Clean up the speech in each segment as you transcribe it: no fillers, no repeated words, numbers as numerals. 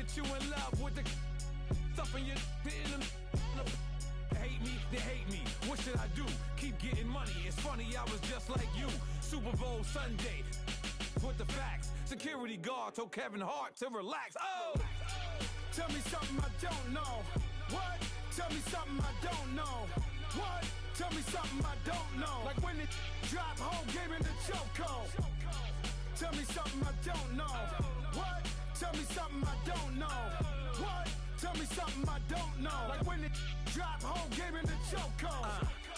that you in love with the stuff in your hate me, they hate me. What should I do? Keep getting money. It's funny, I was just like you. Super Bowl Sunday with the facts. Security guard told Kevin Hart to relax. Oh! Tell me something I don't know. What? Tell me something I don't know. What? Tell me something I don't know. Like when it drop, whole game in the chokehold. Tell me something I don't know. What? Tell me something I don't know. What? Tell me something I don't know. Like when it drop, whole game in the chokehold.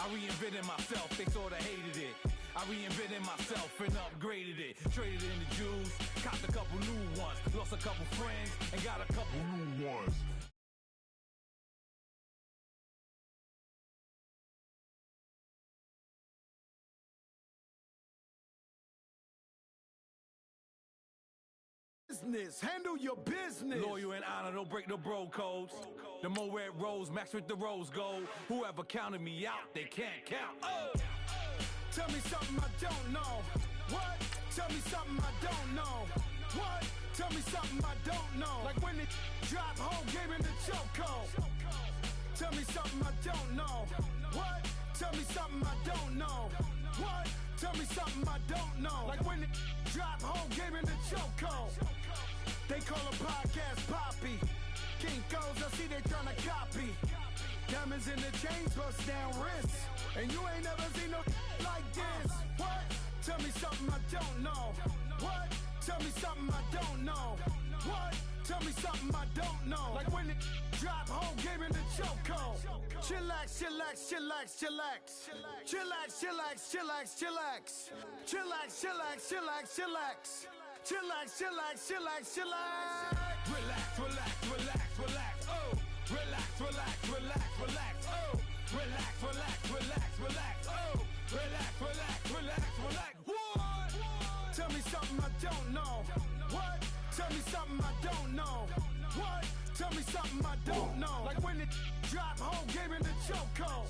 I reinvented myself, they sorta hated it. I reinvented myself and upgraded it. Traded in the Jews, copped a couple new ones. Lost a couple friends and got a couple new ones. Business, handle your business. Loyal and honor, don't break no bro codes. The more red rose, max with the rose gold. Whoever counted me out, they can't count. Oh! Tell me something I don't know. What? Tell me something I don't know. What? Tell me something I don't know. Like when it drop, whole game in the chokehold. Tell me something I don't know. What? Tell me something I don't know. What? Tell me something I don't know. Like when it drop, whole game in the chokehold. They call a podcast Poppy. Kinkos, I see they tryna copy. Diamonds in the chains, bust down wrists. And you ain't never seen no like this. What? Tell me something I don't know. What? Tell me something I don't know. What? Tell me something I don't know. Like when it drop, whole game in the chokehold. Chillax, chillax, chillax, chillax. Chillax, chillax, chillax, chillax. Chillax, chillax, chillax, chillax. Chillax, chillax, chillax, chillax. Relax, relax, relax, relax. Oh, relax, relax, relax, relax. Oh, relax, relax, relax, relax. Oh, relax, relax, relax, relax. What? Tell me something I don't know. What? Tell me something I don't know. What? Tell me something I don't know. Like when it drop, whole game in the chokehold.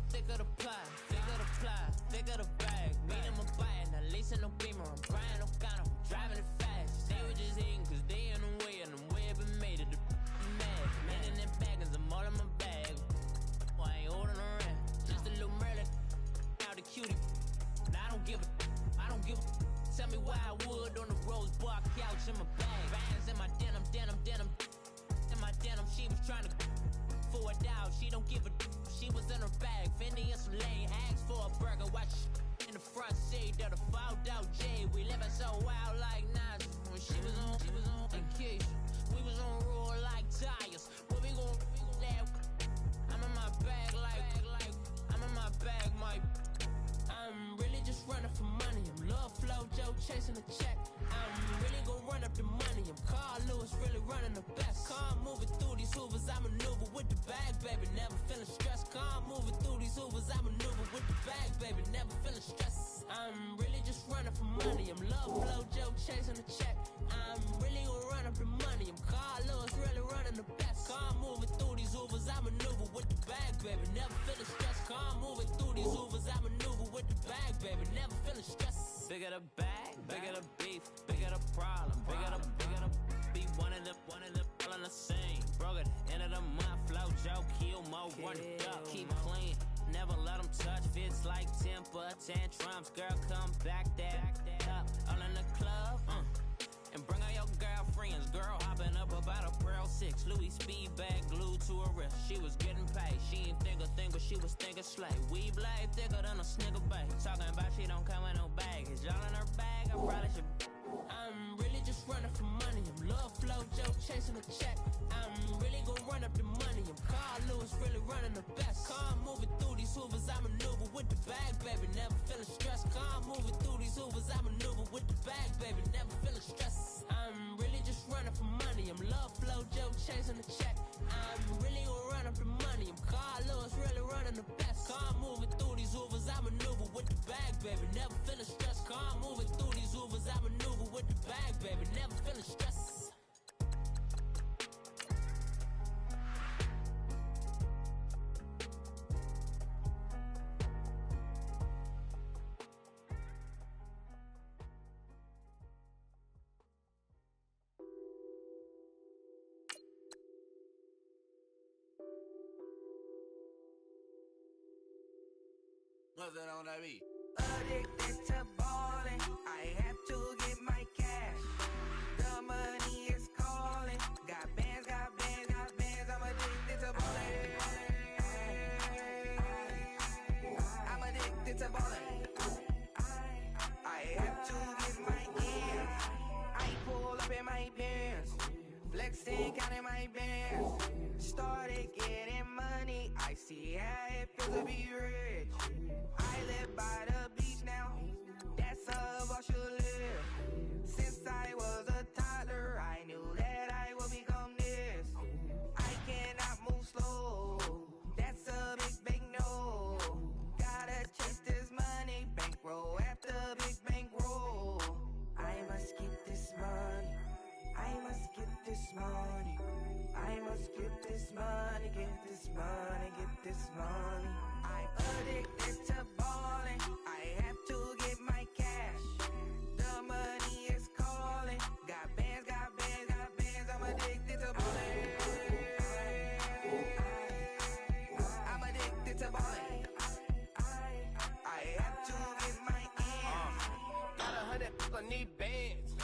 Thicker the pie, thicker the bag. Meet him a bite, not leasing no beamer. I'm Brian O'Connor, driving it fast. They were just hating cause they in the way, and the way been made it. The mad, man in them baggins, I'm all in my bag. Well, I ain't holding around, just a little Merlin. Now the cutie, now I don't give a. Tell me why I would on the rose bar couch in my bag. Bands in my denim. In my denim, she was trying to for a doubt, she don't give a. She was in her bag, Fendi and some lane. Asked for a burger, watch in the front seat of the fouled out J. We living so wild like Nas. When she was on vacation, we was on roll like tires. Where we gon' laugh? I'm in my bag like I'm in my bag, my. I'm really just running for money. I'm Love Flow Joe chasing the check. I'm really gon' run up the money. I'm Carl Lewis, really running the best. Car moving through these hoovers, I maneuver with the bag, baby. Never feeling stressed. Car moving through these hoovers, I maneuver with the bag, baby. Never feeling stressed. I'm really just running for money. I'm Love Flow Joe chasing the check. I'm really gon' run up the money. I'm Carl Lewis, really running the best. Car moving through these hoovers, I maneuver with the bag, baby. Never feeling stressed. Car moving through these hoovers, I maneuver with the bag, baby. Never feeling stressed. Bigger the bag, bigger the beef, bigger the problem, bigger the be one of them all in the same. Broke at the end of the month, flow Joe, kill mo, run it up, keep clean. Never let them touch, fits like temper tantrums. Girl, come back that up, all in the club, and bring all your girlfriends. Girl hopping up about a Pearl 6 Louis speed bag glued to her wrist. She was getting paid, she ain't think a thing, but she was thinking slay. We blade thicker than a snicker bag. Talking about she don't come with no baggage. All in her bag, I probably should. I'm really chasing a check. I'm really gon' run up the money. I'm Carl Lewis, really running the best. Car moving through these hoovers, I maneuver with the bag, baby. Never feeling stressed. Car moving through these hoovers, I maneuver with the bag, baby. Never feeling stressed. I'm really just running for money. I'm Love Flow Joe chasing the check. I'm really gon' run up the money. I'm Carl Lewis, really running the best. Car moving through these hoovers, I maneuver with the bag, baby. Never feeling stressed. Car moving through these hoovers, I maneuver with the bag, baby. Never feeling stressed. What's that on that beat? Addicted to ballin', I have to get my cash. The money is calling. Got bands, got bands, got bands. I'm addicted to ballin'. I'm addicted to ballin'. I have to get my ends. I pull up in my pants, flexing, counting my bands. Started getting money. I see how it feels to be rich. I live by the beach now, that's how I should live. Since I was a toddler, I knew that I would become this. I cannot move slow, that's a big no. Gotta chase this money, bankroll after big bankroll. I must get this money, I must get this money. I must get this money, get this money, get this money. I'm addicted to ballin', I have to get my cash. The money is calling. Got bands, got bands, got bands. I'm addicted to ballin'. I'm addicted to ballin'. I have to get my ends. Got 100, I need bands.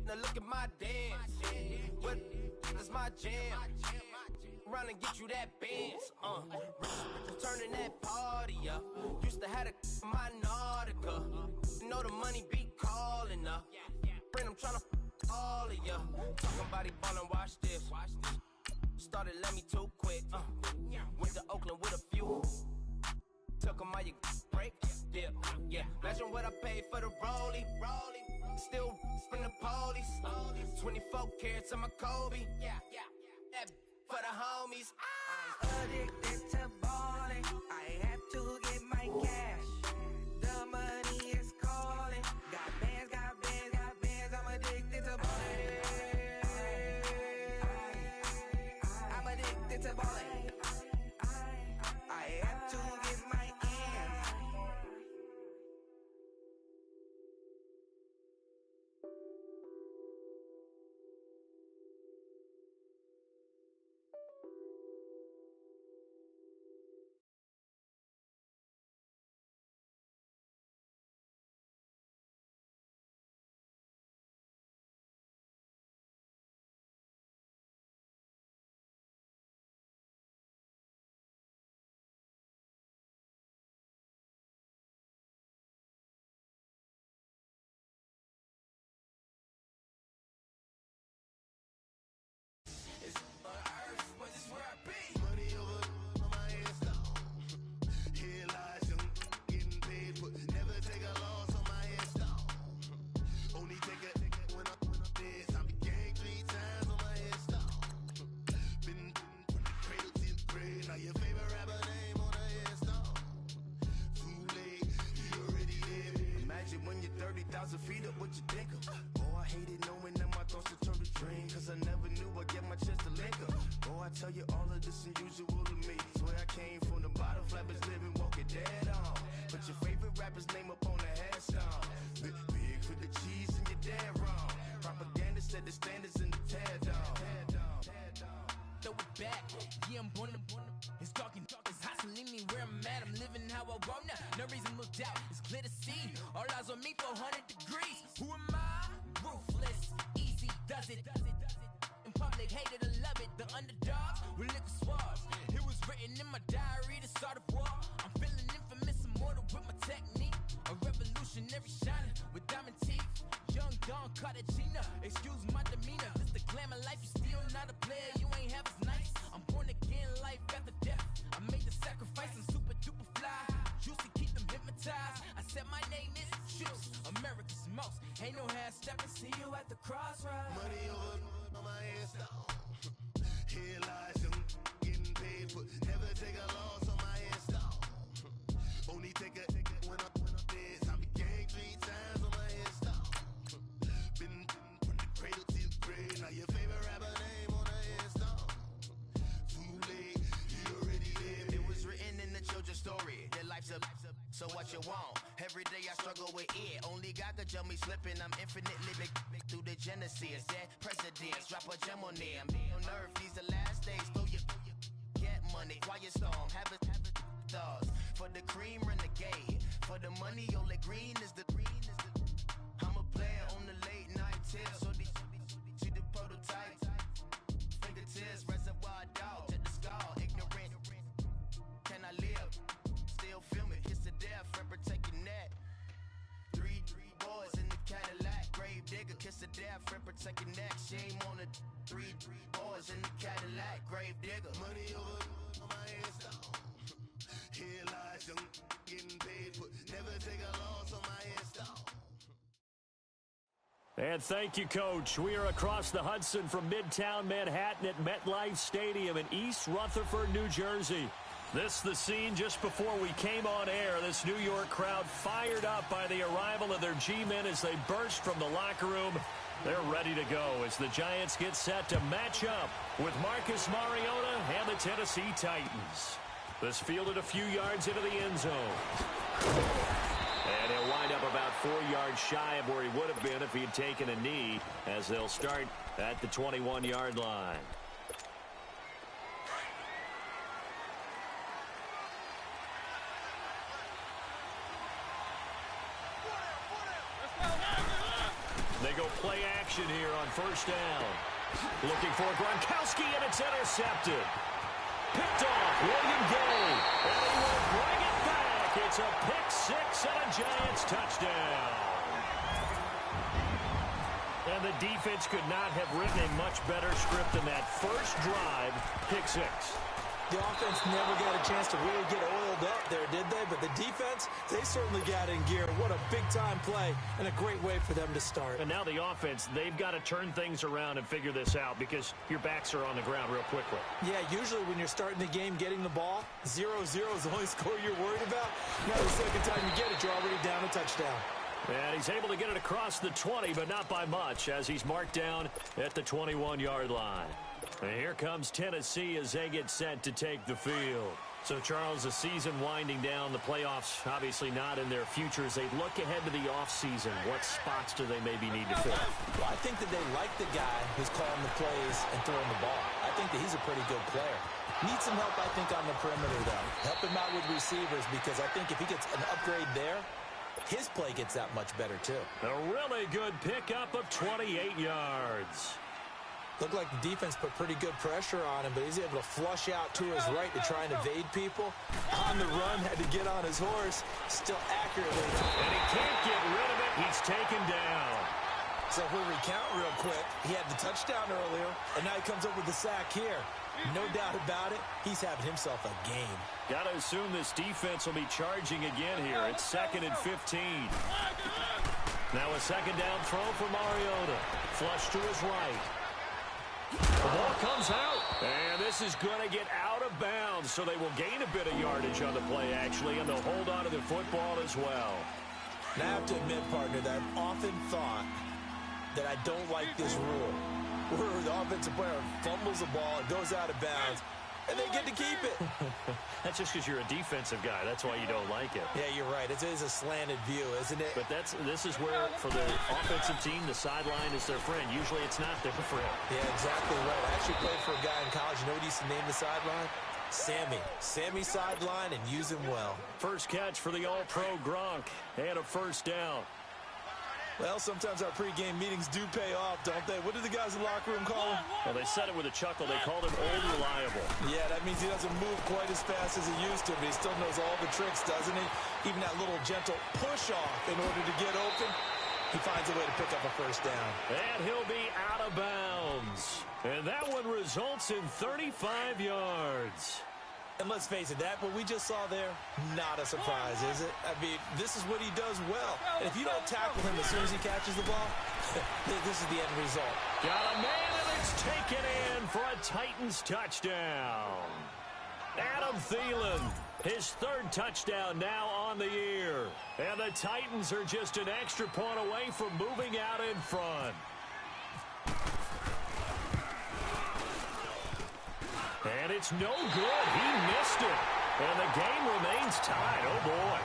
Now look at my dance. What is my jam? Run and get you that bands. Turning that party up. Used to have a my Nautica. You know the money be calling up. Friend, I'm tryna all of ya. Talking body ballin', watch this. Started let me too quick. Went to Oakland with a few. Took 'em all you break. Yeah. Imagine what I paid for the rollie. Still in the police. 24 carats on my Kobe. That for the homies. I'm addicted to ballin'. I have to get my cash. The money is calling. Got bands, got bands, got bands. I'm addicted to ballin'. I'm addicted to ballin'. I have to get my ends. When you're 30,000 feet up, what you think of? Oh, I hated knowing that my thoughts would turn to dream. Cause I never knew I'd get my chance to link up. Oh, I tell you all of this unusual to me. Swear I came from the bottom, flappers living, walking dead on. Put your favorite rapper's name up on the headstone. Big for the cheese and you're dead wrong. Propaganda set the standards in the tear down. Throw it back, yeah, I'm born to. It's talking, it's hustling me where I'm at. I'm living how I want now. No reason to look out, it's clear to see. All eyes on me, 400 degrees. Who am I? Ruthless, easy, does it. In public, hated or love it. The underdogs with liquor swabs. It was written in my diary to start a war. I'm feeling infamous, immortal with my technique. A revolutionary shining with diamond teeth. Young Don Cartagena. Excuse my demeanor. This the glamour life. You still not a player. You ain't half as nice. I'm born again, life after death. I made the sacrifice. I'm super duper fly. Juicy, keep them hypnotized. I said my name is Juice. America's most. Ain't no half stepping. See you at the crossroads. Money over on my headstone. Here lies them getting paid, but never take a loss on my headstone. Only take a when I'm dead. I be gang 3 times on my headstone. Been from the cradle to the grave. Now your favorite rapper name on a headstone. Too late, he already dead. It was written in the children's story. Their life's up, so what you want? Every day I struggle with it. Only God could jump me slipping. I'm infinitely big through the genesis. Dead presidents, drop a gem on them. On earth, these the last days. Throw your get money, quiet storm. Have it stars. For the cream, renegade. For the money, only green is the. I'm a player on the late night tips. So these see the prototype. Fingertips, reservoir dog. Check the skull, ignorant. Can I live? Still film it. Kiss the death, friend, protect your neck. Three boys in the Cadillac. Grave digger, kiss the death, friend, protect your neck. Shame on the three boys in the Cadillac. Grave digger. Money over on my headstone. Here lies young, getting paid, but never take a loss on my headstone. And thank you, Coach. We are across the Hudson from Midtown Manhattan at MetLife Stadium in East Rutherford, New Jersey. This the scene just before we came on air. This New York crowd fired up by the arrival of their G-men as they burst from the locker room. They're ready to go as the Giants get set to match up with Marcus Mariota and the Tennessee Titans. This fielded a few yards into the end zone. And he'll wind up about 4 yards shy of where he would have been if he had taken a knee, as they'll start at the 21-yard line. They go play action here on first down. Looking for Gronkowski, and it's intercepted. Picked off, William Gay, and he will bring it back. It's a pick six and a Giants touchdown. And the defense could not have written a much better script than that first drive, pick six. The offense never got a chance to really get oiled up there, did they? But the defense, they certainly got in gear. What a big-time play and a great way for them to start. And now the offense, they've got to turn things around and figure this out because your backs are on the ground real quickly. Yeah, usually when you're starting the game getting the ball, 0-0 is the only score you're worried about. Now the second time you get it, you're already down a touchdown. And he's able to get it across the 20, but not by much, as he's marked down at the 21-yard line. And here comes Tennessee as they get set to take the field. So, Charles, the season winding down, the playoffs obviously not in their future. As they look ahead to the offseason, what spots do they maybe need to fill? Well, I think that they like the guy who's calling the plays and throwing the ball. I think that he's a pretty good player. Needs some help, I think, on the perimeter, though. Help him out with receivers, because I think if he gets an upgrade there, his play gets that much better, too. A really good pickup of 28 yards. Looked like the defense put pretty good pressure on him, but he's able to flush out to his right to try and evade people. On the run, had to get on his horse, still accurately. And he can't get rid of it. He's taken down. So if we recount real quick, he had the touchdown earlier, and now he comes up with the sack here. No doubt about it, he's having himself a game. Got to assume this defense will be charging again here. It's 2nd and 15. Now a second down throw for Mariota. Flush to his right. The ball comes out, and this is going to get out of bounds, so they will gain a bit of yardage on the play, actually, and they'll hold on to the football as well. Now, I have to admit, partner, that I've often thought that I don't like this rule, where the offensive player fumbles the ball, it goes out of bounds, and they get to keep it. That's just because you're a defensive guy. That's why you don't like it. Yeah, you're right. It is a slanted view, isn't it? But this is where, for the offensive team, the sideline is their friend. Usually it's not their friend. Yeah, exactly right. I actually played for a guy in college. You know what he used to name the sideline? Sammy. Sammy sideline, and use him well. First catch for the All-Pro Gronk, and a first down. Well, sometimes our pregame meetings do pay off, don't they? What did the guys in the locker room call him? Well, they said it with a chuckle. They called him Old Reliable. Yeah, that means he doesn't move quite as fast as he used to, but he still knows all the tricks, doesn't he? Even that little gentle push-off in order to get open. He finds a way to pick up a first down. And he'll be out of bounds. And that one results in 35 yards. And let's face it, that what we just saw there, not a surprise, is it? I mean, this is what he does well. And if you don't tackle him as soon as he catches the ball, this is the end result. Got a man, and it's taken in for a Titans touchdown. Adam Thielen, his third touchdown now on the year. And the Titans are just an extra point away from moving out in front. And it's no good. He missed it. And the game remains tied. Oh, boy.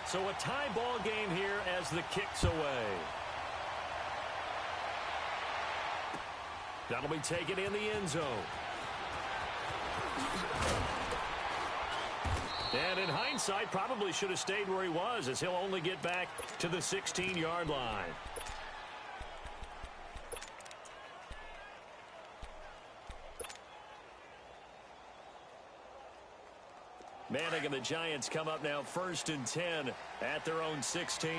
So a tie ball game here as the kick's away. That'll be taken in the end zone. And in hindsight, probably should have stayed where he was, as he'll only get back to the 16-yard line. Manning and the Giants come up now 1st and 10 at their own 16.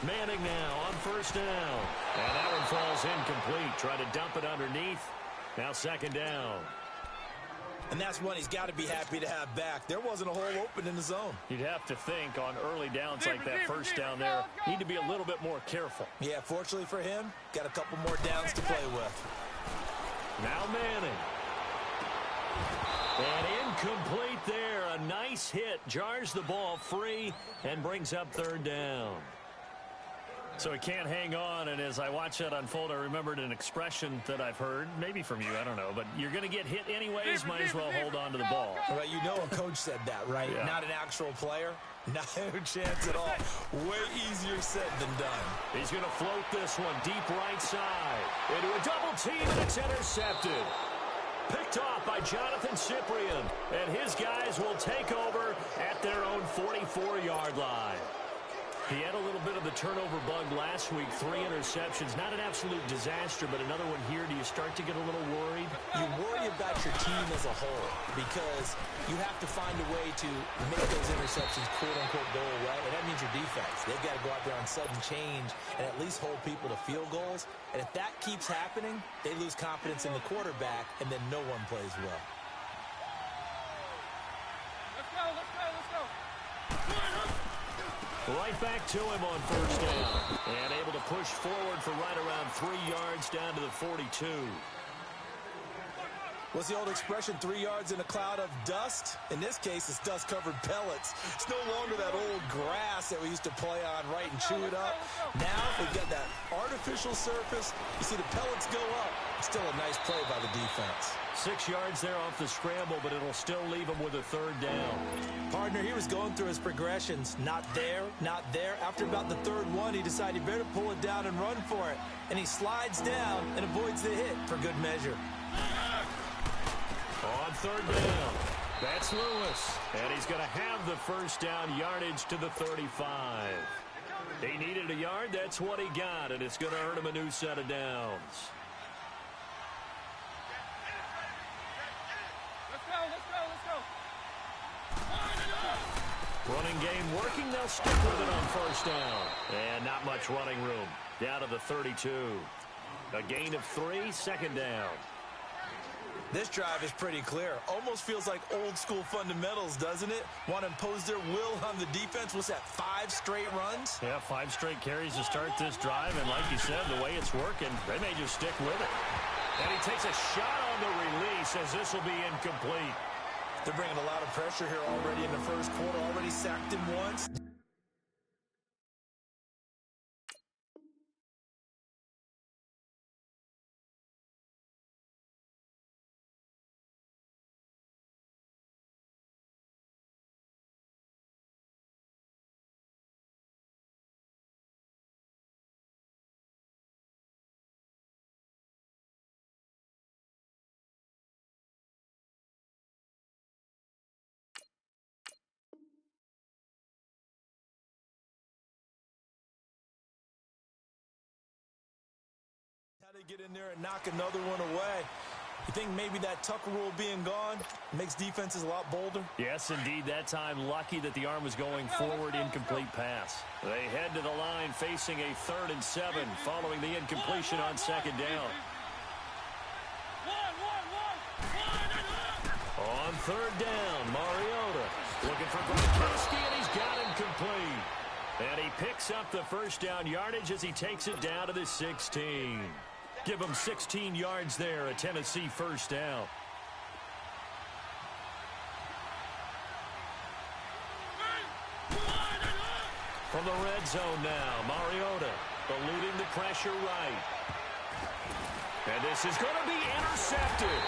Manning now on 1st down. And that one falls incomplete. Try to dump it underneath. Now 2nd down. And that's one he's got to be happy to have back. There wasn't a hole open in the zone. You'd have to think on early downs like that 1st down there, need to be a little bit more careful. Yeah, fortunately for him, got a couple more downs to play with. Now Manning. And incomplete there. A nice hit. Jars the ball free and brings up 3rd down. So he can't hang on, and as I watch that unfold, I remembered an expression that I've heard, maybe from you, I don't know, but you're going to get hit anyways, might as well hold on to the ball. Well, you know a coach said that, right? Yeah. Not an actual player. No chance at all. Way easier said than done. He's going to float this one deep right side. Into a double team, and it's intercepted. Picked off by Jonathan Cyprien, and his guys will take over at their own 44-yard line. He had a little bit of the turnover bug last week, 3 interceptions. Not an absolute disaster, but another one here. Do you start to get a little worried? You worry about your team as a whole because you have to find a way to make those interceptions, quote-unquote, go away, and that means your defense. They've got to go out there on sudden change and at least hold people to field goals. And if that keeps happening, they lose confidence in the quarterback, and then no one plays well. Right back to him on 1st down. And able to push forward for right around 3 yards down to the 42. What's the old expression, 3 yards in a cloud of dust? In this case, it's dust-covered pellets. It's no longer that old grass that we used to play on, right, and chew it up. Now, we've got that artificial surface. You see the pellets go up. Still a nice play by the defense. 6 yards there off the scramble, but it'll still leave him with a 3rd down. Partner, he was going through his progressions. Not there, not there. After about the 3rd one, he decided he better pull it down and run for it. And he slides down and avoids the hit for good measure. On 3rd down, that's Lewis. And he's going to have the 1st down yardage to the 35. He needed a yard. That's what he got, and it's going to earn him a new set of downs. Running game working. They'll stick with it on 1st down. And not much running room. Down to the 32. A gain of 3, 2nd down. This drive is pretty clear. Almost feels like old school fundamentals, doesn't it? Want to impose their will on the defense. What's that, 5 straight runs? Yeah, 5 straight carries to start this drive. And like you said, the way it's working, they may just stick with it. And he takes a shot on the release as this will be incomplete. They're bringing a lot of pressure here already in the 1st quarter. Already sacked him once. get in there and knock another one away. You think maybe that Tucker rule being gone makes defenses a lot bolder? Yes, indeed. That time, lucky that the arm was going forward, incomplete pass. They head to the line facing a 3rd and 7 following the incompletion on 2nd down. On 3rd down, Mariota looking for Gronkowski, and he's got him complete. And he picks up the first down yardage as he takes it down to the 16. Give him 16 yards there, a Tennessee first down. From the red zone now, Mariota eluding the pressure right. And this is going to be intercepted.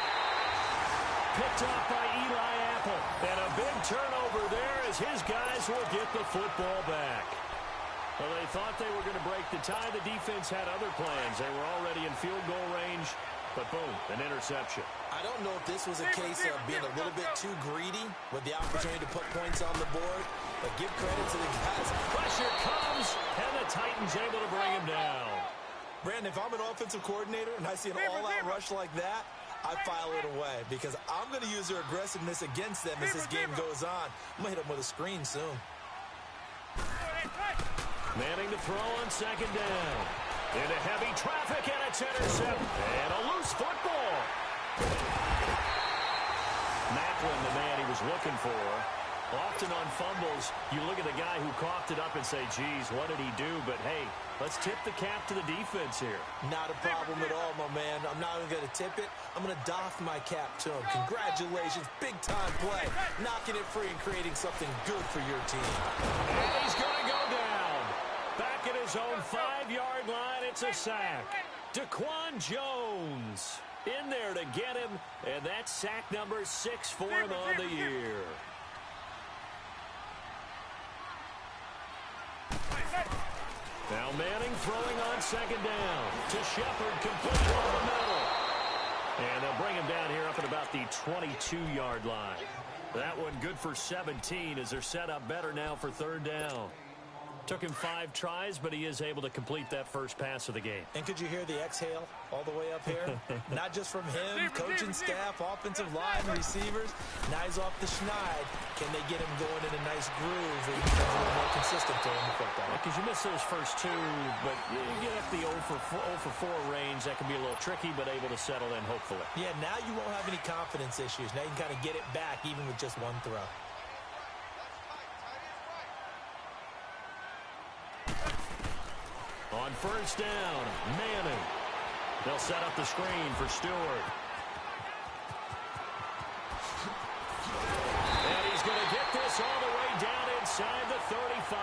Picked off by Eli Apple. And a big turnover there as his guys will get the football back. Well, they thought they were going to break the tie. The defense had other plans. They were already in field goal range, but boom, an interception. I don't know if this was a case of being a little bit too greedy with the opportunity to put points on the board, but give credit to the guys. Pressure comes, and the Titans able to bring him down. Brandon, if I'm an offensive coordinator and I see an all-out rush like that, I file it away because I'm going to use their aggressiveness against them as this game goes on. I'm going to hit them with a screen soon. Manning to throw on 2nd down. Into heavy traffic, and it's intercepted. And a loose football. Macklin, the man he was looking for. Often on fumbles, you look at the guy who coughed it up and say, geez, what did he do? But, hey, let's tip the cap to the defense here. Not a problem at all, my man. I'm not even going to tip it. I'm going to doff my cap to him. Congratulations. Big-time play. Knocking it free and creating something good for your team. And he's going to go down. Back at his own 5-yard line, it's a sack. Daquan Jones in there to get him, and that's sack number 6 for him on the year. Now Manning throwing on 2nd down to Shepard, complete on the middle. And they'll bring him down here up at about the 22-yard line. That one good for 17 as they're set up better now for 3rd down. Took him 5 tries, but he is able to complete that first pass of the game. And could you hear the exhale all the way up here? Not just from him, coaching staff, offensive line, receivers. Now he's off the schneid. Can they get him going in a nice groove where he becomes a little more consistent throwing the football? Because you miss those first 2, but you get up the 0 for 4 range. That can be a little tricky, but able to settle in, hopefully. Yeah, now you won't have any confidence issues. Now you can kind of get it back even with just one throw. On 1st down, Manning. They'll set up the screen for Stewart. And he's going to get this all the way down inside the 35.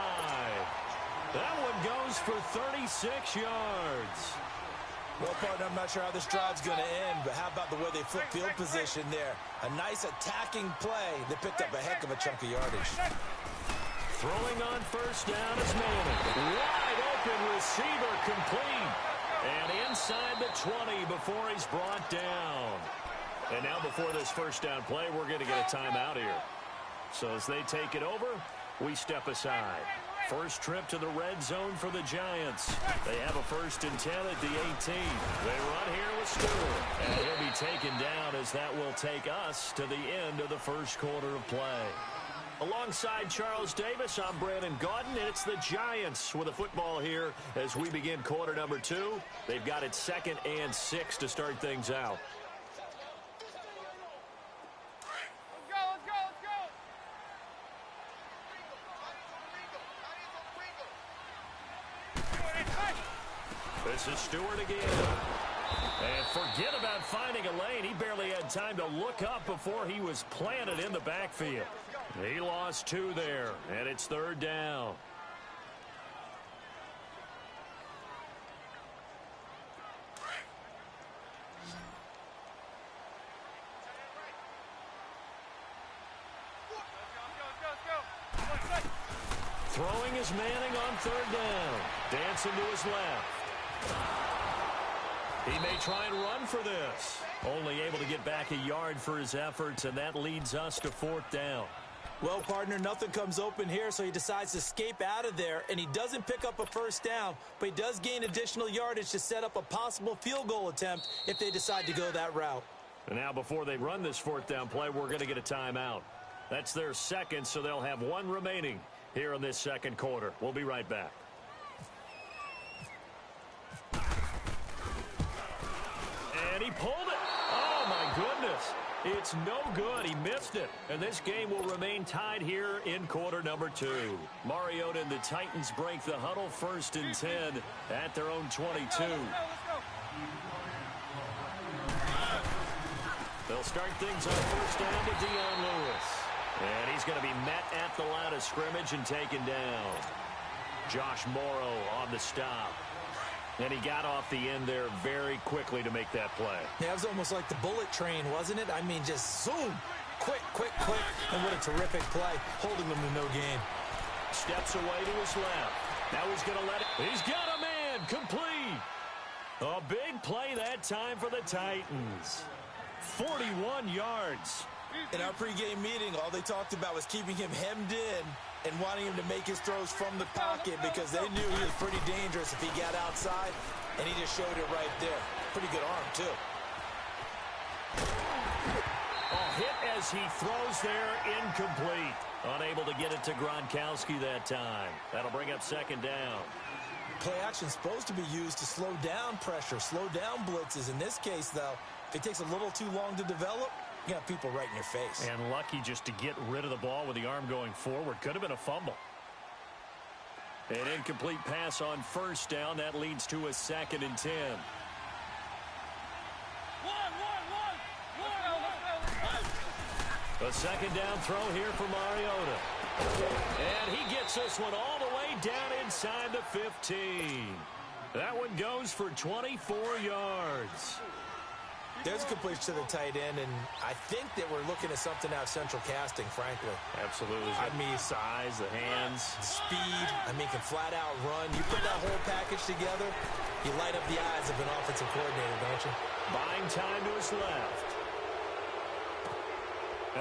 That one goes for 36 yards. Well, partner, I'm not sure how this drive's going to end, but how about the way they flip field position there? A nice attacking play that picked up a heck of a chunk of yardage. Throwing on 1st down is Manning. Wide open receiver complete. And inside the 20 before he's brought down. And now before this 1st down play, we're going to get a timeout here. So as they take it over, we step aside. First trip to the red zone for the Giants. They have a 1st and 10 at the 18. They run here with Stewart. And he'll be taken down as that will take us to the end of the first quarter of play. Alongside Charles Davis, I'm Brandon Gaudin, and it's the Giants with a football here as we begin quarter number 2. They've got it 2nd and 6 to start things out. This is Stewart again. And forget about finding a lane. He barely had time to look up before he was planted in the backfield. He lost 2 there, and it's 3rd down. Throwing is Manning on 3rd down. Dancing to his left. He may try and run for this. Only able to get back a yard for his efforts, and that leads us to 4th down. Well, partner, nothing comes open here, so he decides to escape out of there, and he doesn't pick up a first down, but he does gain additional yardage to set up a possible field goal attempt if they decide to go that route. And now before they run this fourth down play, we're going to get a timeout. That's their second, so they'll have one remaining here in this second quarter. We'll be right back. And he pulled it. Oh, my goodness. It's no good. He missed it. And this game will remain tied here in quarter number 2. Mariota and the Titans break the huddle, 1st and 10 at their own 22. They'll start things on first down to Dion Lewis. And he's going to be met at the line of scrimmage and taken down. Josh Morrow on the stop. And he got off the end there very quickly to make that play. Yeah, it was almost like the bullet train, wasn't it? I mean, just zoom. Quick, quick, quick. And what a terrific play, holding them to no gain. Steps away to his left. Now he's going to let it. He's got a man complete. A big play that time for the Titans. 41 yards. In our pregame meeting, all they talked about was keeping him hemmed in and wanting him to make his throws from the pocket because they knew he was pretty dangerous if he got outside, and he just showed it right there. Pretty good arm, too. A hit as he throws there, incomplete. Unable to get it to Gronkowski that time. That'll bring up second down. Play action supposed to be used to slow down pressure, slow down blitzes. In this case, though, if it takes a little too long to develop, you got people right in your face. And lucky just to get rid of the ball with the arm going forward. Could have been a fumble. An incomplete pass on first down. That leads to a 2nd and 10. A second down throw here for Mariota. And he gets this one all the way down inside the 15. That one goes for 24 yards. There's a completion to the tight end, and I think that we're looking at something out of central casting, frankly. Absolutely. I mean, size, the hands. Speed. I mean, can flat out run. You put that whole package together, you light up the eyes of an offensive coordinator, don't you? Buying time to his left.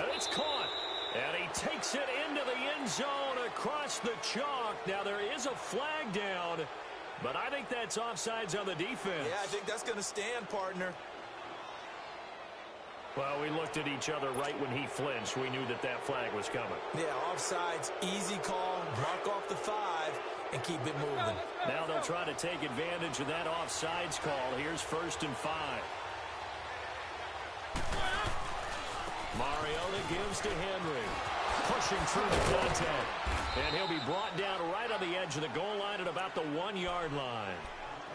And it's caught. And he takes it into the end zone across the chalk. Now, there is a flag down, but I think that's offsides on the defense. Yeah, I think that's going to stand, partner. Well, we looked at each other right when he flinched. We knew that that flag was coming. Yeah, offsides, easy call, mark off the 5, and keep it moving. Now they'll try to take advantage of that offsides call. Here's 1st and 5. Mariota gives to Henry. Pushing through the contact. And he'll be brought down right on the edge of the goal line at about the 1-yard line.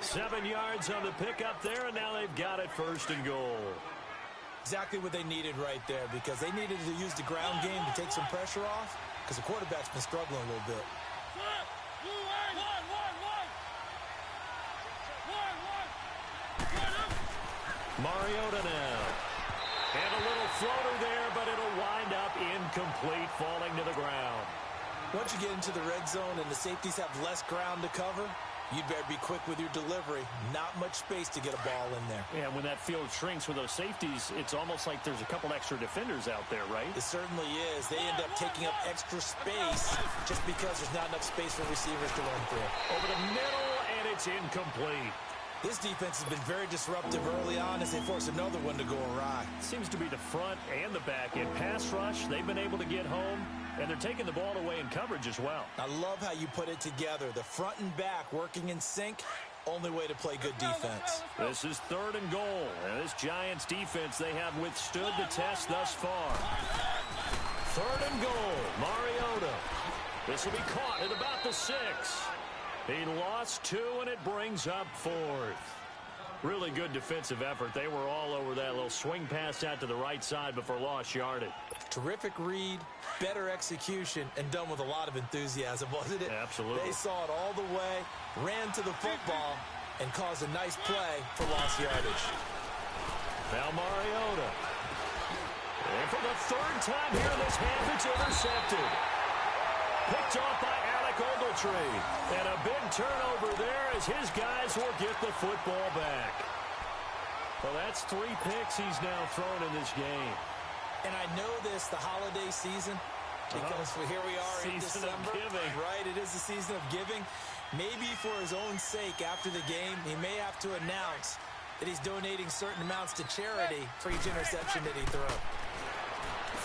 7 yards on the pickup there, and now they've got it 1st and goal. Exactly what they needed right there, because they needed to use the ground game to take some pressure off, because the quarterback's been struggling a little bit. Mariota now. And a little floater there, but it'll wind up incomplete, falling to the ground. Once you get into the red zone and the safeties have less ground to cover, you'd better be quick with your delivery. Not much space to get a ball in there. Yeah, when that field shrinks with those safeties, it's almost like there's a couple extra defenders out there, right? It certainly is. They end up taking up extra space just because there's not enough space for receivers to run through. Over the middle, and it's incomplete. This defense has been very disruptive early on as they force another one to go awry. Seems to be the front and the back end. Pass rush, they've been able to get home, and they're taking the ball away in coverage as well. I love how you put it together. The front and back working in sync, only way to play good defense. This is 3rd and goal, and this Giants defense, they have withstood the test thus far. 3rd and goal, Mariota. This will be caught at about the 6. He lost 2, and it brings up 4th. Really good defensive effort. They were all over that little swing pass out to the right side before lost yardage. Terrific read, better execution, and done with a lot of enthusiasm, wasn't it? Absolutely. They saw it all the way, ran to the football, and caused a nice play for lost yardage. Now Mariota. And for the 3rd time here in this half, it's intercepted. Picked off by Alec Ogletree. And a big turnover there as his guys will get the football back. Well, that's 3 picks he's now thrown in this game. And I know this, the holiday season, Because here we are in Season December. of giving. Right, it is the season of giving. Maybe for his own sake after the game, he may have to announce that he's donating certain amounts to charity for each interception that he threw.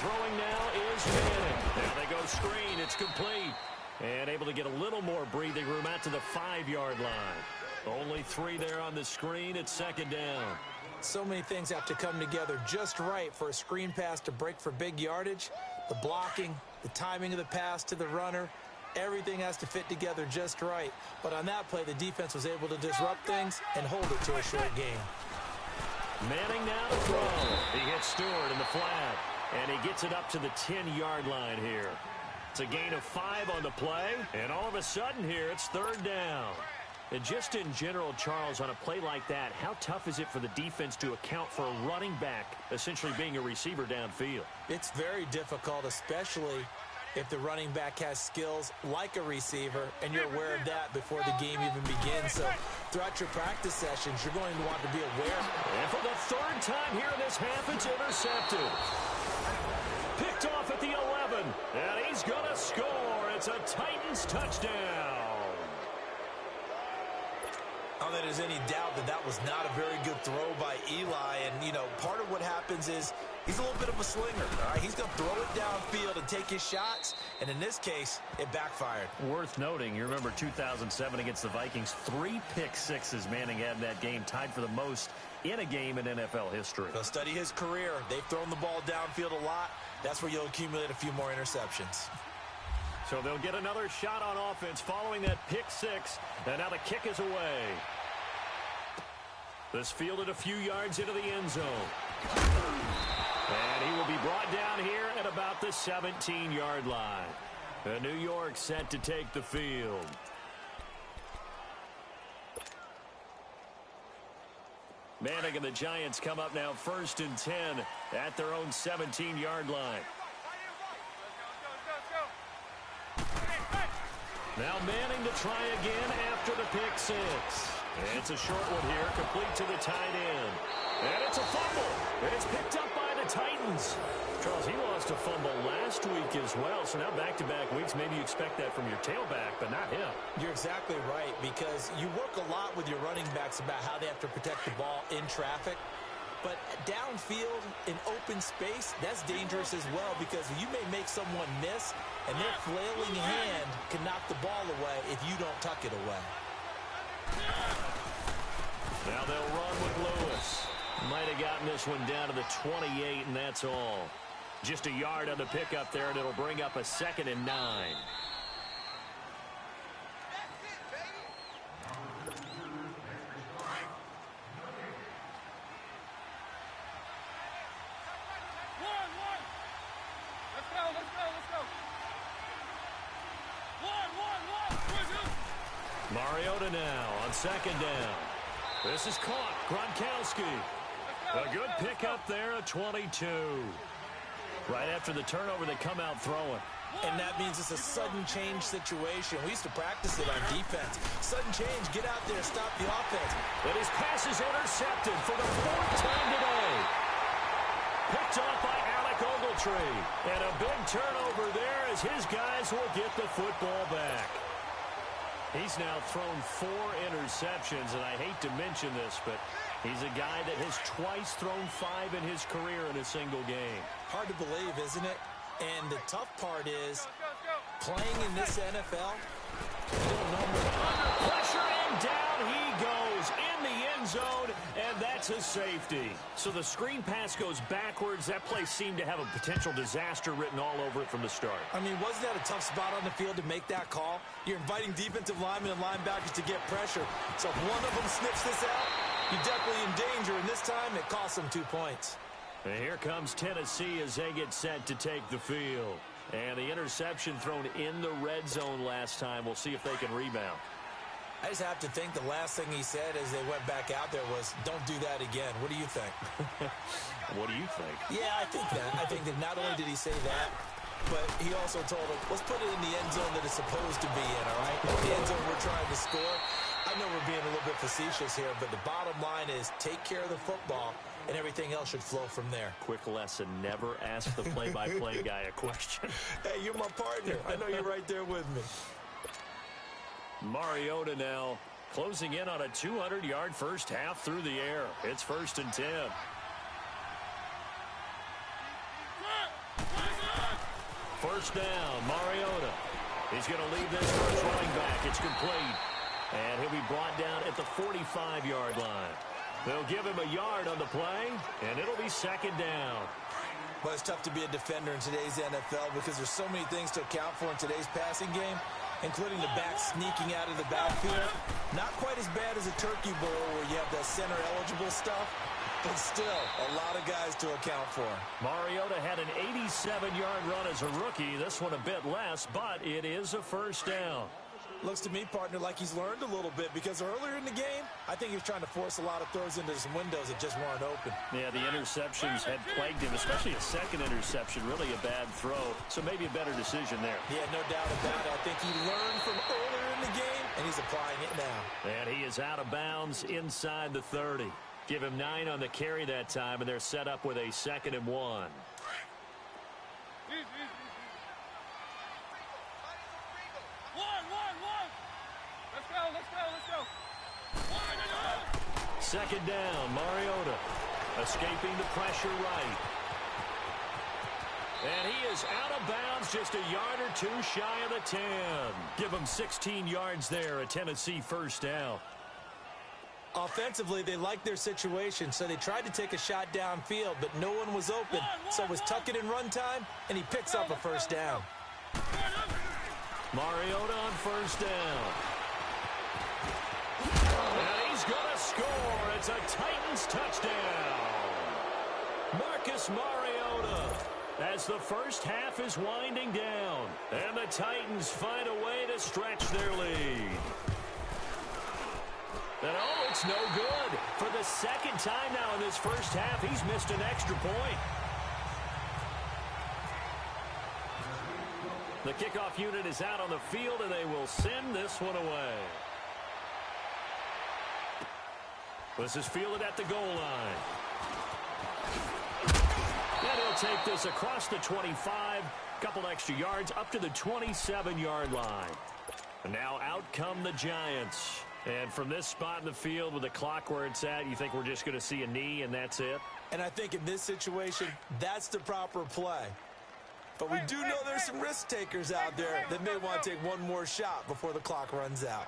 Throwing now is Manning. Now they go screen. It's complete. And able to get a little more breathing room out to the 5-yard line. Only 3 there on the screen. It's second down. So many things have to come together just right for a screen pass to break for big yardage. The blocking, the timing of the pass to the runner, everything has to fit together just right. But on that play, the defense was able to disrupt things and hold it to a short game. Manning now to throw. He hits Stewart in the flat. And he gets it up to the 10-yard line here. It's a gain of 5 on the play. And all of a sudden here, it's third down. And just in general, Charles, on a play like that, how tough is it for the defense to account for a running back essentially being a receiver downfield? It's very difficult, especially if the running back has skills like a receiver, and you're aware of that before the game even begins. So throughout your practice sessions, you're going to want to be aware. And for the third time here in this half, it's intercepted. Picked off at the 11, and he's going to score. It's a Titans touchdown. Not that there's any doubt that that was not a very good throw by Eli. And, you know, part of what happens is he's a little bit of a slinger. All right, he's going to throw it downfield and take his shots. And in this case, it backfired. Worth noting, you remember 2007 against the Vikings, 3 pick-sixes Manning had in that game, tied for the most in a game in NFL history. They'll study his career. They've thrown the ball downfield a lot. That's where you'll accumulate a few more interceptions. So they'll get another shot on offense following that pick-six. And now the kick is away. This fielded a few yards into the end zone. And he will be brought down here at about the 17-yard line. And New York set to take the field. Manning and the Giants come up now 1st and 10 at their own 17-yard line. Now Manning to try again after the pick six. And it's a short one here, complete to the tight end. And it's a fumble. It's picked up by the Titans. Charles, he lost a fumble last week as well, so now back-to-back weeks, maybe you expect that from your tailback, but not him. You're exactly right, because you work a lot with your running backs about how they have to protect the ball in traffic. But downfield, in open space, that's dangerous as well, because you may make someone miss, and their flailing hand can knock the ball away if you don't tuck it away. Now they'll run with Lewis. Might have gotten this one down to the 28, and that's all. Just a yard on the pickup there, and it'll bring up a 2nd and 9. Mariota now on 2nd down. This is caught. Gronkowski. A good pickup there at 22. Right after the turnover, they come out throwing. And that means it's a sudden change situation. We used to practice it on defense. Sudden change, get out there, stop the offense. But his pass is intercepted for the 4th time today. Picked off by Alec Ogletree. And a big turnover there as his guys will get the football back. He's now thrown 4 interceptions, and I hate to mention this, but he's a guy that has twice thrown 5 in his career in a single game. Hard to believe, isn't it? And the tough part is, playing in this NFL, you don't normally... Under pressure, and down he goes in the end zone, and that's a safety. So the screen pass goes backwards. That play seemed to have a potential disaster written all over it from the start. I mean, wasn't that a tough spot on the field to make that call? You're inviting defensive linemen and linebackers to get pressure. So if one of them sniffs this out, you're definitely in danger. And this time, it costs them 2 points. And here comes Tennessee as they get set to take the field. And the interception thrown in the red zone last time. We'll see if they can rebound. I just have to think the last thing he said as they went back out there was, don't do that again. What do you think? What do you think? Yeah, I think that. I think that not only did he say that, but he also told him, let's put it in the end zone that it's supposed to be in, all right? The end zone we're trying to score. I know we're being a little bit facetious here, but the bottom line is take care of the football and everything else should flow from there. Quick lesson, never ask the play-by-play guy a question. Hey, you're my partner. I know you're right there with me. Mariota now closing in on a 200-yard first half through the air. It's 1st and 10. First down, Mariota. He's going to leave this for his running back. It's complete. And he'll be brought down at the 45-yard line. They'll give him a yard on the play, and it'll be 2nd down. Well, it's tough to be a defender in today's NFL because there's so many things to account for in today's passing game, including the back sneaking out of the backfield. Not quite as bad as a turkey bowl where you have that center-eligible stuff, but still a lot of guys to account for. Mariota had an 87-yard run as a rookie. This one a bit less, but it is a first down. Looks to me, partner, like he's learned a little bit because earlier in the game, I think he was trying to force a lot of throws into some windows that just weren't open. Yeah, the interceptions had plagued him, especially a second interception, really a bad throw. So maybe a better decision there. Yeah, no doubt about it. I think he learned from earlier in the game, and he's applying it now. And he is out of bounds inside the 30. Give him 9 on the carry that time, and they're set up with a 2nd and 1. Second down, Mariota escaping the pressure right. And he is out of bounds, just a yard or two shy of the 10. Give him 16 yards there, a Tennessee first down. Offensively, they liked their situation, so they tried to take a shot downfield, but no one was open. So it was tuck it in run time, and he picks up a first down. Mariota on first down. And he's going to score. It's a Titans touchdown. Marcus Mariota as the first half is winding down. And the Titans find a way to stretch their lead. And oh, it's no good. For the second time now in this first half, he's missed an extra point. The kickoff unit is out on the field, and they will send this one away. This is fielded at the goal line. And he'll take this across the 25, couple extra yards up to the 27-yard line. And now out come the Giants. And from this spot in the field with the clock where it's at, you think we're just going to see a knee and that's it? And I think in this situation, that's the proper play. But we do know there's some risk takers out there that may want to take one more shot before the clock runs out.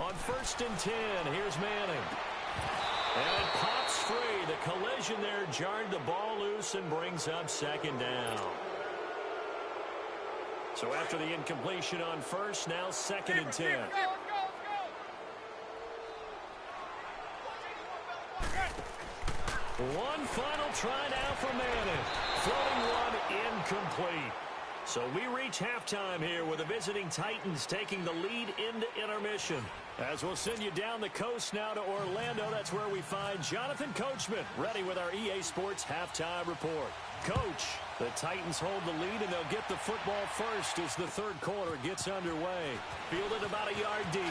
On 1st and 10, here's Manning. And it pops free. The collision there jarred the ball loose and brings up 2nd down. So after the incompletion on first, now 2nd and 10. One final try now for Manning. Floating one incomplete. So we reach halftime here with the visiting Titans taking the lead into intermission. As we'll send you down the coast now to Orlando, that's where we find Jonathan Coachman ready with our EA Sports halftime report. Coach, the Titans hold the lead and they'll get the football first as the third quarter gets underway. Fielded about a yard deep.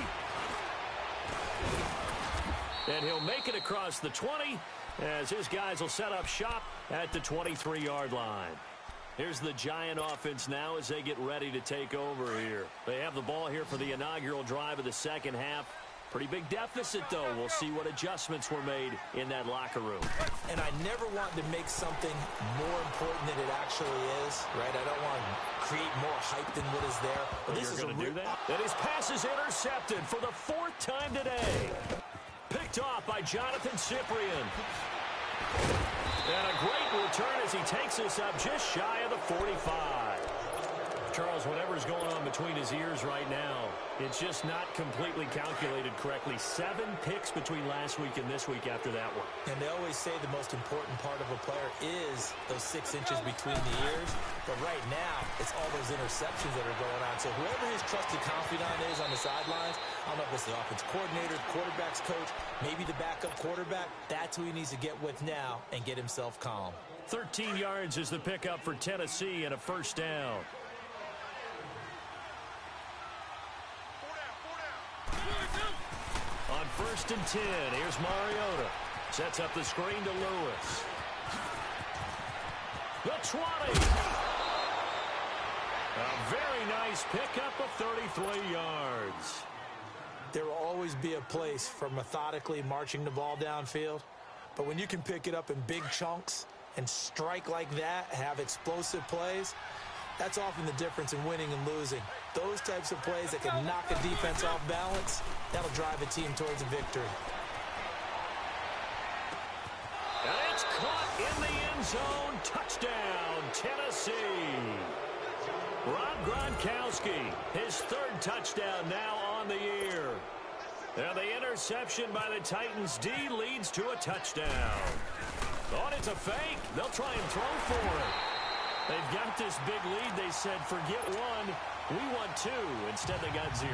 And he'll make it across the 20 as his guys will set up shop at the 23-yard line. Here's the Giant offense now as they get ready to take over here. They have the ball here for the inaugural drive of the second half. Pretty big deficit, though. We'll see what adjustments were made in that locker room. And I never want to make something more important than it actually is, right? I don't want to create more hype than what is there. But this is going to do that? And his pass is intercepted for the 4th time today. Picked off by Jonathan Cyprien. And a great return as he takes this up just shy of the 45. Charles, whatever's going on between his ears right now, it's just not completely calculated correctly. 7 picks between last week and this week after that one. And they always say the most important part of a player is those 6 inches between the ears. But right now, it's all those interceptions that are going on. So whoever his trusted confidant is on the sidelines, I don't know if it's the offense coordinator, quarterback's coach, maybe the backup quarterback, that's who he needs to get with now and get himself calm. 13 yards is the pickup for Tennessee and a first down. On 1st and 10, here's Mariota. Sets up the screen to Lewis. The 20. A very nice pickup of 33 yards. There will always be a place for methodically marching the ball downfield. But when you can pick it up in big chunks and strike like that, have explosive plays, that's often the difference in winning and losing. Those types of plays that can knock a defense off balance, that'll drive a team towards a victory. And it's caught in the end zone. Touchdown, Tennessee. Rob Gronkowski, his third touchdown now on the year. And the interception by the Titans D leads to a touchdown. Thought it's a fake. They'll try and throw for it. They've got this big lead. They said, forget one. We want two. Instead, they got 0.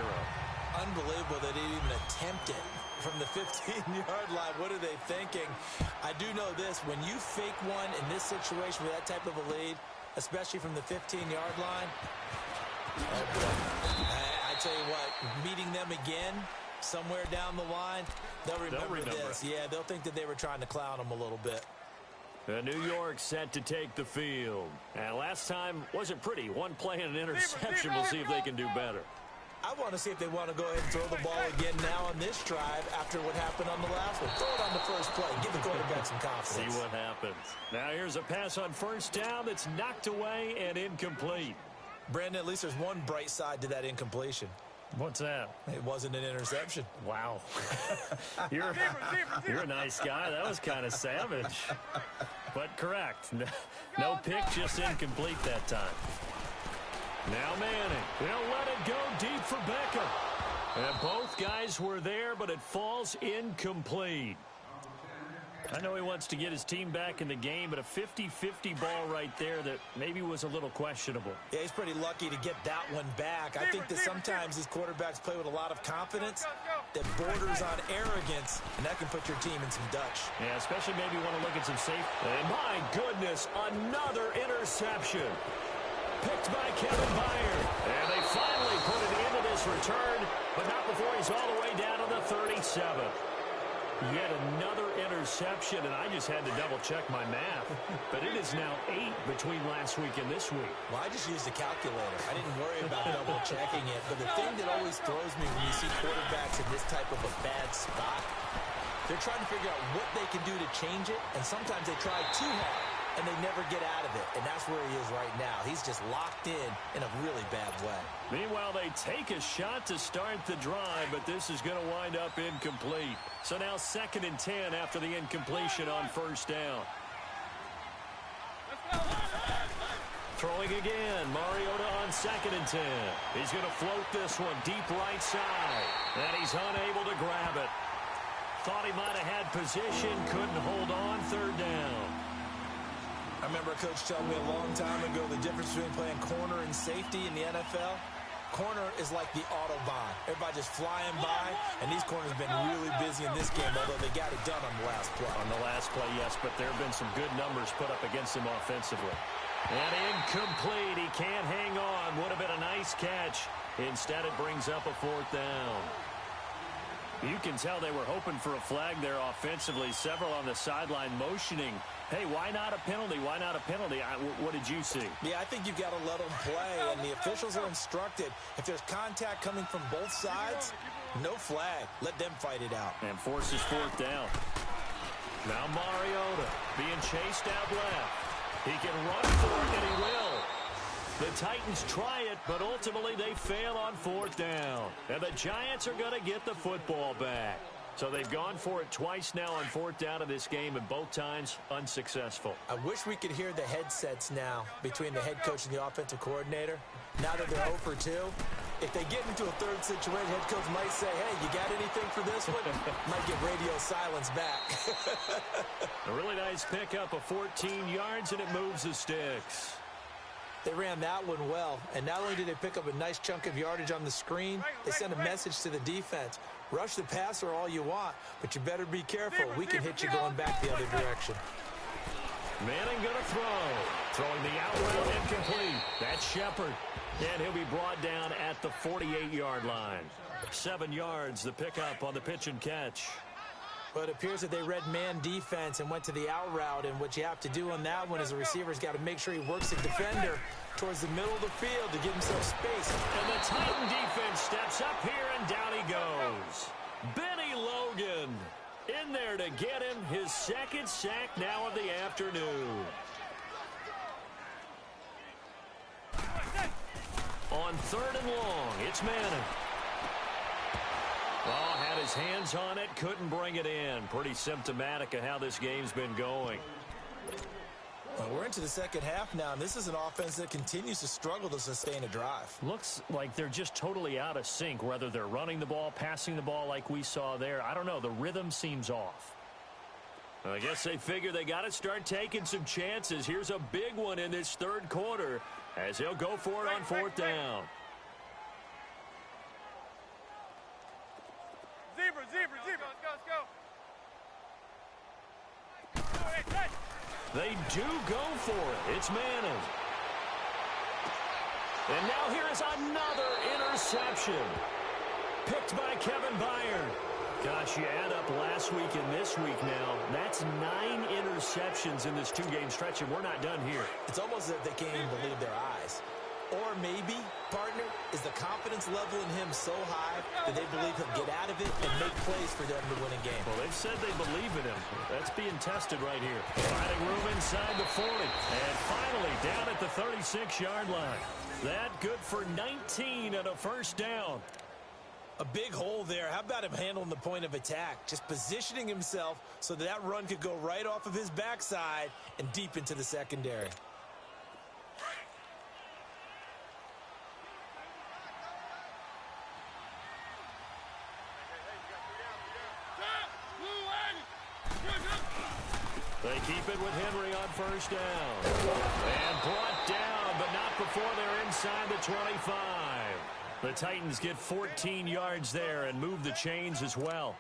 Unbelievable that they didn't even attempt it from the 15-yard line. What are they thinking? I do know this. When you fake one in this situation with that type of a lead, especially from the 15-yard line, oh boy. I tell you what, meeting them again somewhere down the line, they'll remember this. Yeah, they'll think that they were trying to clown them a little bit. New York set to take the field. And last time wasn't pretty. One play and an interception. We'll see if they can do better. I want to see if they want to go ahead and throw the ball again now on this drive after what happened on the last one. Throw it on the first play. Give the quarterback some confidence. See what happens. Now here's a pass on first down that's knocked away and incomplete. Brandon, at least there's one bright side to that incompletion. What's that? It wasn't an interception. Wow. You're a nice guy. That was kind of savage. But correct. No pick, just incomplete that time. Now Manning. They'll let it go deep for Beckham. And both guys were there, but it falls incomplete. I know he wants to get his team back in the game, but a 50-50 ball right there that maybe was a little questionable. Yeah, he's pretty lucky to get that one back. I think that sometimes these quarterbacks play with a lot of confidence that borders on arrogance, and that can put your team in some Dutch. Yeah, especially maybe want to look at some safe. And my goodness, another interception. Picked by Kevin Byard. And they finally put it into this return, but not before he's all the way down to the 37. Yet another interception, and I just had to double-check my math. But it is now 8 between last week and this week. Well, I just used a calculator. I didn't worry about double-checking it. But the thing that always throws me when you see quarterbacks in this type of a bad spot, they're trying to figure out what they can do to change it, and sometimes they try too hard, and they never get out of it. And that's where he is right now. He's just locked in a really bad way. Meanwhile, they take a shot to start the drive, but this is going to wind up incomplete. So now 2nd and 10 after the incompletion on first down. Throwing again, Mariota on 2nd and 10. He's going to float this one deep right side, and he's unable to grab it. Thought he might have had position, couldn't hold on, 3rd down. I remember a coach telling me a long time ago the difference between playing corner and safety in the NFL. Corner is like the Autobahn. Everybody just flying by, and these corners have been really busy in this game, although they got it done on the last play. On the last play, yes, but there have been some good numbers put up against him offensively. And incomplete. He can't hang on. Would have been a nice catch. Instead, it brings up a 4th down. You can tell they were hoping for a flag there offensively. Several on the sideline motioning. Hey, why not a penalty? Why not a penalty? What did you see? Yeah, I think you've got to let them play, and the officials are instructed. If there's contact coming from both sides, no flag. Let them fight it out. And forces 4th down. Now Mariota being chased out left. He can run for it, and he will. The Titans try it, but ultimately they fail on 4th down. And the Giants are going to get the football back. So they've gone for it twice now on 4th down in this game, and both times unsuccessful. I wish we could hear the headsets now between the head coach and the offensive coordinator. Now that they're 0 for 2, if they get into a 3rd situation, head coach might say, hey, you got anything for this one? Might get radio silence back. A really nice pickup of 14 yards, and it moves the sticks. They ran that one well, and not only did they pick up a nice chunk of yardage on the screen, they sent a message to the defense. Rush the passer all you want, but you better be careful. We can hit you going back the other direction. Manning going to throw. Throwing the out route incomplete. That's Shepard. And he'll be brought down at the 48-yard line. 7 yards, the pickup on the pitch and catch. Well, it appears that they read man defense and went to the out route, and what you have to do on that one is the receiver's got to make sure he works the defender towards the middle of the field to give himself space. And the Titan defense steps up here, and down he goes. Benny Logan in there to get him his second sack now of the afternoon. On 3rd and long, it's Manning. Oh, had his hands on it, couldn't bring it in. Pretty symptomatic of how this game's been going. Well, we're into the second half now, and this is an offense that continues to struggle to sustain a drive. Looks like they're just totally out of sync, whether they're running the ball, passing the ball like we saw there. I don't know. The rhythm seems off. I guess they figure they got to start taking some chances. Here's a big one in this third quarter as they'll go for it on 4th down. Zebra. Let's go. They do go for it. It's Manning. And now here is another interception. Picked by Kevin Byard. Gosh, you add up last week and this week now. That's 9 interceptions in this 2-game stretch, and we're not done here. It's almost as if they can't even believe their eyes. Or maybe, partner, is the confidence level in him so high that they believe he'll get out of it and make plays for them to win a game. Well, they've said they believe in him. That's being tested right here. Finding room inside the 40. And finally, down at the 36-yard line. That good for 19 and a first down. A big hole there. How about him handling the point of attack? Just positioning himself so that run could go right off of his backside and deep into the secondary. They keep it with Henry on first down. And brought down, but not before they're inside the 25. The Titans get 14 yards there and move the chains as well.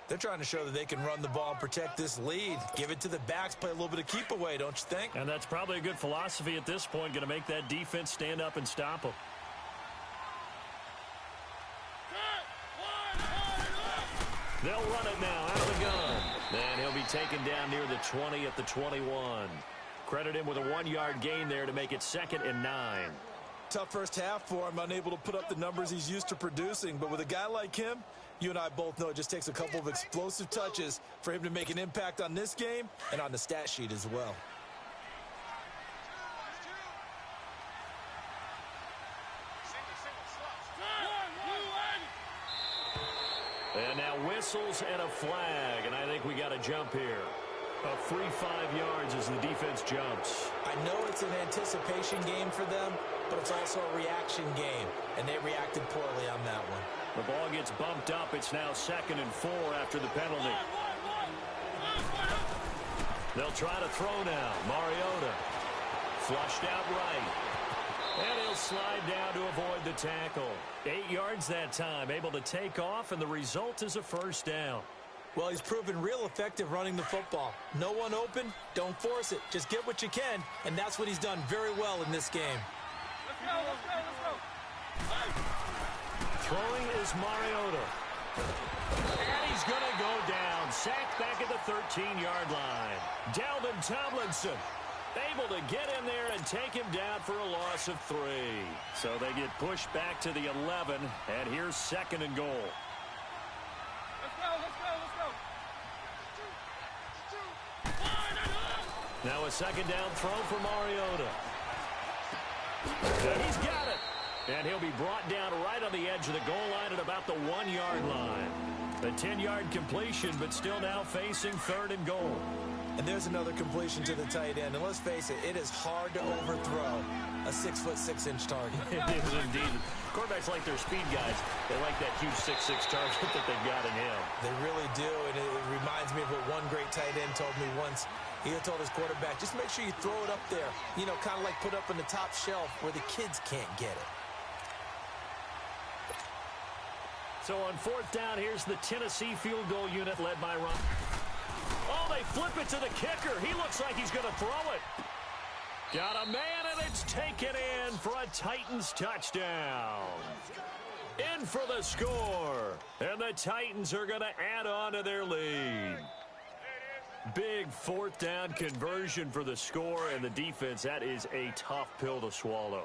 They're trying to show that they can run the ball and protect this lead. Give it to the backs, play a little bit of keep away, don't you think? And that's probably a good philosophy at this point, going to make that defense stand up and stop them. They'll run it now out of the gun. And he'll be taken down near the 20 at the 21. Credit him with a 1-yard gain there to make it 2nd and 9. Tough first half for him, unable to put up the numbers he's used to producing. But with a guy like him, you and I both know it just takes a couple of explosive touches for him to make an impact on this game and on the stat sheet as well. And now whistles and a flag, and I think we got a jump here. A free 5 yards as the defense jumps. I know it's an anticipation game for them, but it's also a reaction game, and they reacted poorly on that one. The ball gets bumped up. It's now 2nd and 4 after the penalty. They'll try to throw now. Mariota flushed out right. And he'll slide down to avoid the tackle. 8 yards that time, able to take off, and the result is a first down. Well, he's proven real effective running the football. No one open, don't force it. Just get what you can, and that's what he's done very well in this game. Let's go. Throwing is Mariota. And he's going to go down. Sacked back at the 13-yard line. Dalvin Tomlinson able to get in there and take him down for a loss of 3. So they get pushed back to the 11, and here's 2nd and goal. Let's go. Now a 2nd down throw for Mariota. And he's got it. And he'll be brought down right on the edge of the goal line at about the 1-yard line. A 10-yard completion, but still now facing 3rd and goal. And there's another completion to the tight end. And let's face it, it is hard to overthrow a 6'6" target. It is indeed. Quarterbacks like their speed guys. They like that huge 6'6" target that they've got in him. They really do, and it reminds me of what one great tight end told me once. He had told his quarterback, just make sure you throw it up there. You know, kind of like put up on the top shelf where the kids can't get it. So on 4th down, here's the Tennessee field goal unit led by Ron. Oh, they flip it to the kicker. He looks like he's going to throw it. Got a man, and it's taken in for a Titans touchdown. In for the score. And the Titans are going to add on to their lead. Big fourth down conversion for the score, and the defense, that is a tough pill to swallow.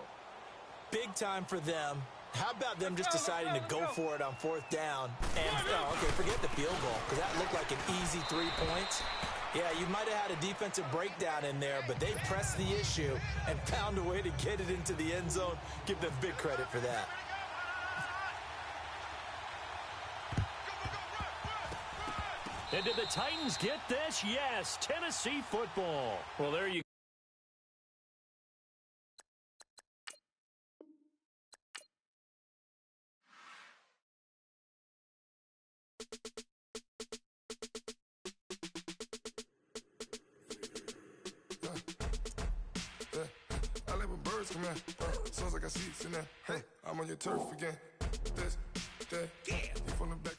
Big time for them. How about them just deciding to go for it on fourth down? And, okay, forget the field goal, because that looked like an easy 3 points. Yeah, you might have had a defensive breakdown in there, but they pressed the issue and found a way to get it into the end zone. Give them big credit for that. And did the Titans get this? Yes, Tennessee football. Well, there you go. I like when birds come in. Sounds like I see seats in there. Hey, I'm on your turf again. This, that, you from the back.